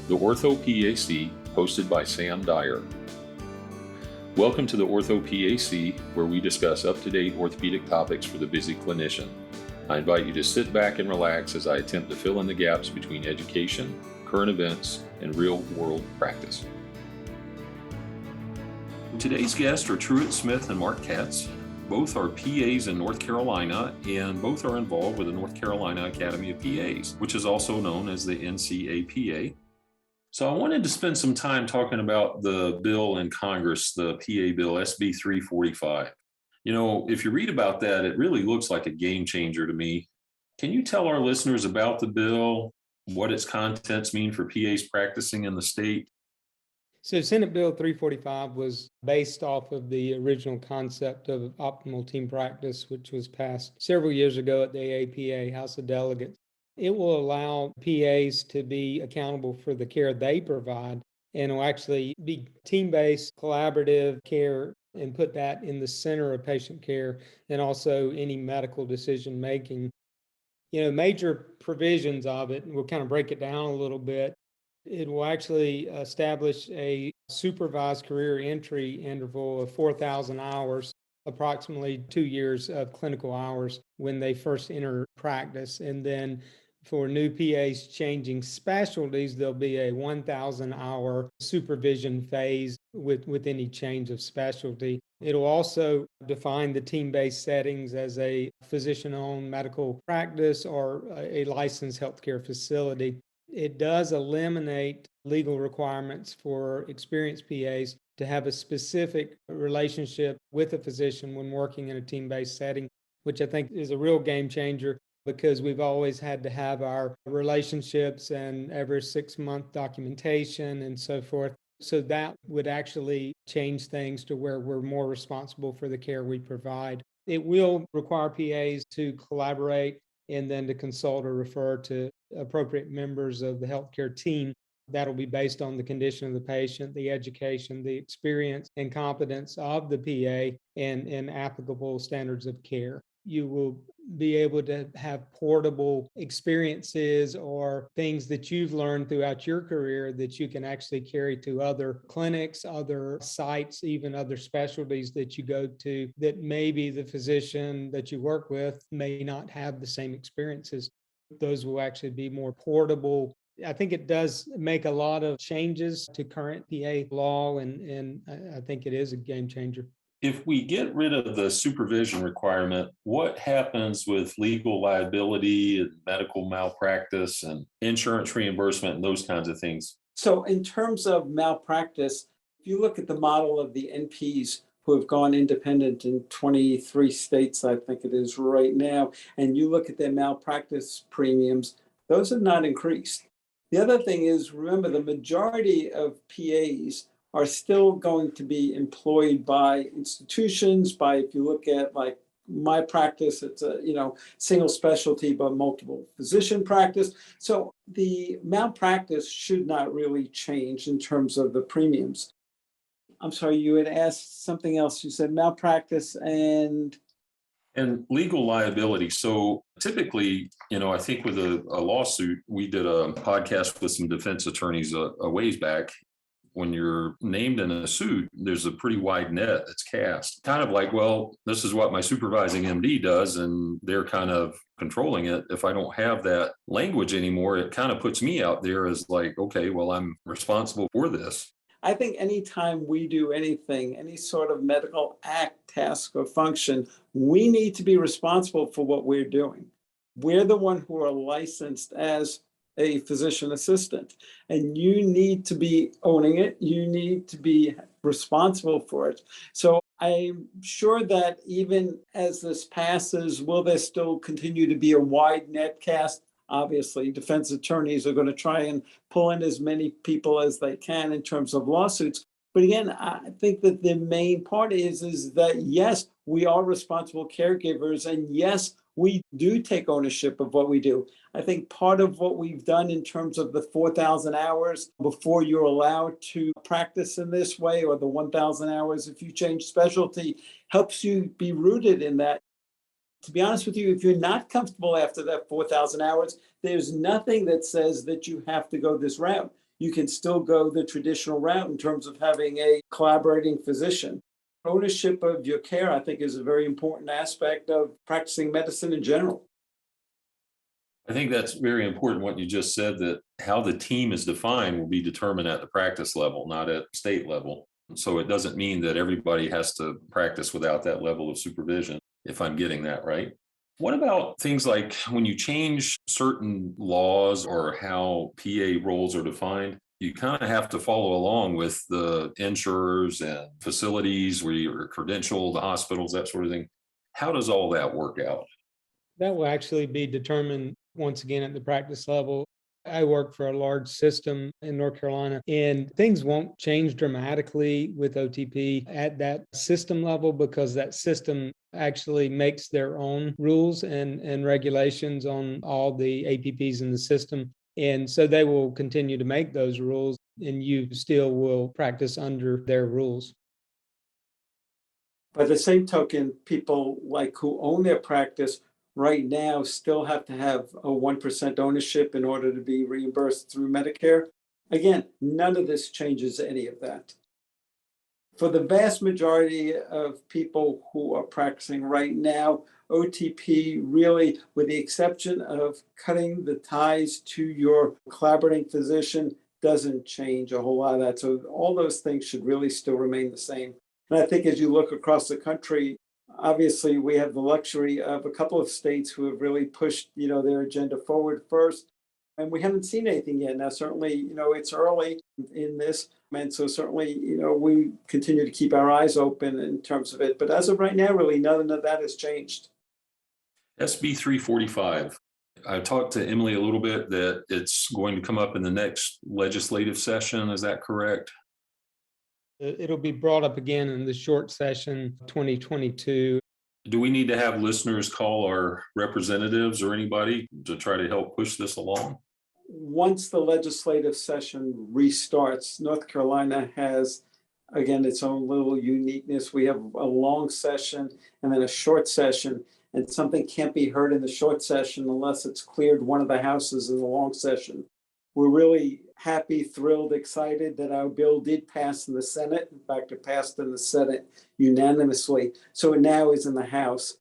the orthoPAC, hosted by Sam Dyer. Welcome to the orthoPAC, where we discuss up-to-date orthopedic topics for the busy clinician. I invite you to sit back and relax as I attempt to fill in the gaps between education, current events, and real-world practice. Today's guests are Truett Smith and Marc Katz. Both are PAs in North Carolina, and both are involved with the North Carolina Academy of PAs, which is also known as the NCAPA. So I wanted to spend some time talking about the bill in Congress, the PA bill, SB 345. You know, if you read about that, it really looks like a game changer to me. Can you tell our listeners about the bill, what its contents mean for PAs practicing in the state? So Senate Bill 345 was based off of the original concept of optimal team practice, which was passed several years ago at the AAPA, House of Delegates. It will allow PAs to be accountable for the care they provide, and will actually be team-based, collaborative care, and put that in the center of patient care and also any medical decision making. You know, major provisions of it, and we'll kind of break it down a little bit. It will actually establish a supervised career entry interval of 4,000 hours, approximately 2 years of clinical hours when they first enter practice. And then for new PAs changing specialties, there'll be a 1,000-hour supervision phase with any change of specialty. It'll also define the team-based settings as a physician-owned medical practice or a licensed healthcare facility. It does eliminate legal requirements for experienced PAs to have a specific relationship with a physician when working in a team-based setting, which I think is a real game changer because we've always had to have our relationships and every 6-month documentation and so forth. So that would actually change things to where we're more responsible for the care we provide. It will require PAs to collaborate and then to consult or refer to appropriate members of the healthcare team. That'll be based on the condition of the patient, the education, the experience and competence of the PA, and applicable standards of care. You will be able to have portable experiences or things that you've learned throughout your career that you can actually carry to other clinics, other sites, even other specialties that you go to that maybe the physician that you work with may not have the same experiences. Those will actually be more portable. I think it does make a lot of changes to current PA law, and I think it is a game changer. If we get rid of the supervision requirement, what happens with legal liability and medical malpractice and insurance reimbursement and those kinds of things? So in terms of malpractice, if you look at the model of the NPs who have gone independent in 23 states, I think it is right now, and you look at their malpractice premiums, those have not increased. The other thing is, remember, the majority of PAs are still going to be employed by institutions, if you look at like my practice, it's a single specialty but multiple physician practice. So the malpractice should not really change in terms of the premiums. I'm sorry, you had asked something else. You said malpractice and legal liability. So typically, I think with a lawsuit, we did a podcast with some defense attorneys a ways back. When you're named in a suit, there's a pretty wide net that's cast. Kind of like, well, this is what my supervising MD does, and they're kind of controlling it. If I don't have that language anymore, it kind of puts me out there as like, okay, well, I'm responsible for this. I think anytime we do anything, any sort of medical act, task, or function, we need to be responsible for what we're doing. We're the one who are licensed as a physician assistant, and you need to be owning it. You need to be responsible for it. So I'm sure that even as this passes, will there still continue to be a wide net cast? Obviously, defense attorneys are going to try and pull in as many people as they can in terms of lawsuits. But again, I think that the main part is that, yes, we are responsible caregivers, and yes, we do take ownership of what we do. I think part of what we've done in terms of the 4,000 hours before you're allowed to practice in this way, or the 1,000 hours if you change specialty, helps you be rooted in that. To be honest with you, if you're not comfortable after that 4,000 hours, there's nothing that says that you have to go this route. you can still go the traditional route in terms of having a collaborating physician. Ownership of your care, I think, is a very important aspect of practicing medicine in general. I think that's very important what you just said, that how the team is defined will be determined at the practice level, not at state level. So it doesn't mean that everybody has to practice without that level of supervision, if I'm getting that right. What about things like when you change certain laws or how PA roles are defined? You kind of have to follow along with the insurers and facilities where you're credentialed, the hospitals, that sort of thing. How does all that work out? That will actually be determined once again at the practice level. I work for a large system in North Carolina, and things won't change dramatically with OTP at that system level because that system actually makes their own rules and regulations on all the APPs in the system. And so they will continue to make those rules, and you still will practice under their rules. By the same token, people like who own their practice right now still have to have a 1% ownership in order to be reimbursed through Medicare. Again, none of this changes any of that. For the vast majority of people who are practicing right now, OTP really, with the exception of cutting the ties to your collaborating physician, doesn't change a whole lot of that. So all those things should really still remain the same. And I think as you look across the country, obviously we have the luxury of a couple of states who have really pushed, their agenda forward first. And we haven't seen anything yet. Now, certainly, it's early in this. And so certainly, we continue to keep our eyes open in terms of it. But as of right now, really, none of that has changed. SB 345. I talked to Emily a little bit that it's going to come up in the next legislative session. Is that correct? It'll be brought up again in the short session 2022. Do we need to have listeners call our representatives or anybody to try to help push this along? Once the legislative session restarts, North Carolina has, again, its own little uniqueness. We have a long session and then a short session, and something can't be heard in the short session unless it's cleared one of the houses in the long session. We're really happy, thrilled, excited that our bill did pass in the Senate. In fact, it passed in the Senate unanimously. So it now is in the House.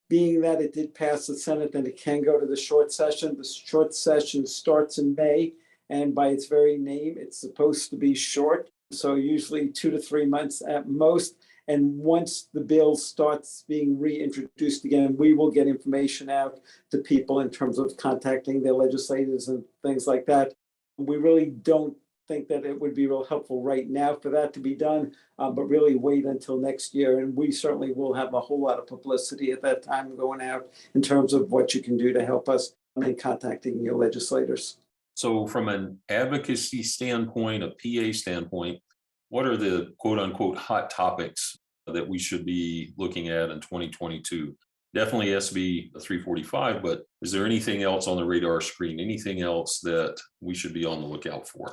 Being that it did pass the Senate, then it can go to the short session. The short session starts in May, and by its very name, it's supposed to be short. So usually 2 to 3 months at most. And once the bill starts being reintroduced again, we will get information out to people in terms of contacting their legislators and things like that. We really don't think that it would be real helpful right now for that to be done, but really wait until next year. And we certainly will have a whole lot of publicity at that time going out in terms of what you can do to help us in contacting your legislators. So from an advocacy standpoint, a PA standpoint, what are the quote unquote hot topics that we should be looking at in 2022? Definitely SB 345, but is there anything else on the radar screen? Anything else that we should be on the lookout for?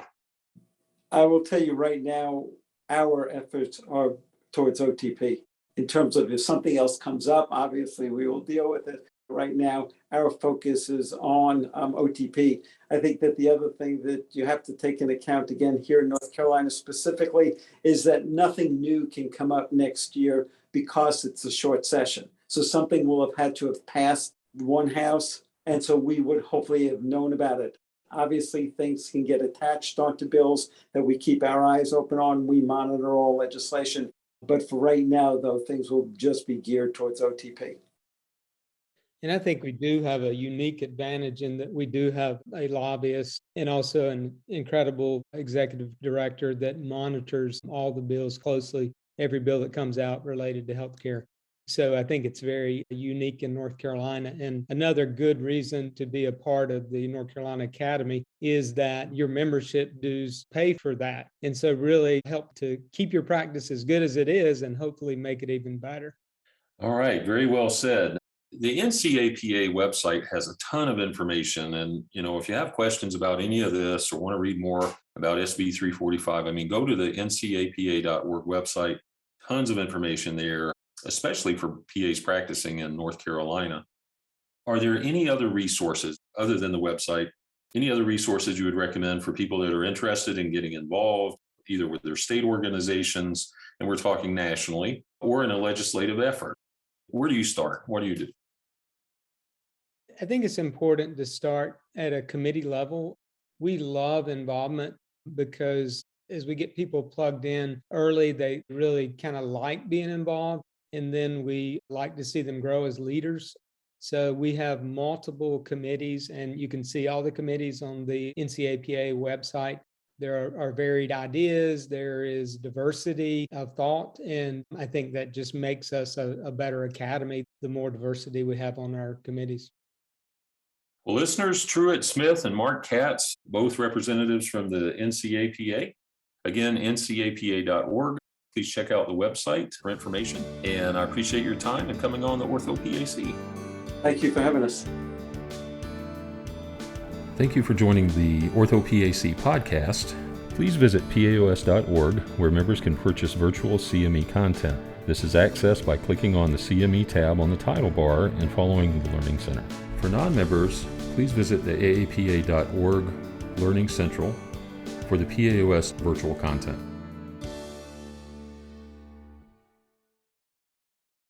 I will tell you right now, our efforts are towards OTP. In terms of if something else comes up, obviously we will deal with it. Right now, our focus is on OTP. I think that the other thing that you have to take into account, again, here in North Carolina specifically, is that nothing new can come up next year because it's a short session. So something will have had to have passed one house, and so we would hopefully have known about it. Obviously, things can get attached onto bills that we keep our eyes open on. We monitor all legislation. But for right now, though, things will just be geared towards OTP. And I think we do have a unique advantage in that we do have a lobbyist and also an incredible executive director that monitors all the bills closely, every bill that comes out related to healthcare. So I think it's very unique in North Carolina. And another good reason to be a part of the North Carolina Academy is that your membership dues pay for that. And so really help to keep your practice as good as it is and hopefully make it even better. All right, very well said. The NCAPA website has a ton of information. And, if you have questions about any of this or want to read more about SB 345, go to the ncapa.org website. Tons of information there, especially for PAs practicing in North Carolina. Are there any other resources other than the website Any other resources you would recommend for people that are interested in getting involved, either with their state organizations, and we're talking nationally, or in a legislative effort? Where do you start? What do you do? I think it's important to start at a committee level. We love involvement because as we get people plugged in early, they really kind of like being involved. And then we like to see them grow as leaders. So we have multiple committees, and you can see all the committees on the NCAPA website. There are varied ideas, there is diversity of thought, and I think that just makes us a better academy the more diversity we have on our committees. Well, listeners, Truett Smith and Marc Katz, both representatives from the NCAPA. Again, ncapa.org. Please check out the website for information. And I appreciate your time and coming on the orthoPAC. Thank you for having us. Thank you for joining the orthoPAC podcast. Please visit paos.org, where members can purchase virtual CME content. This is accessed by clicking on the CME tab on the title bar and following the Learning Center. For non-members, please visit the aapa.org Learning Central for the PAOS virtual content.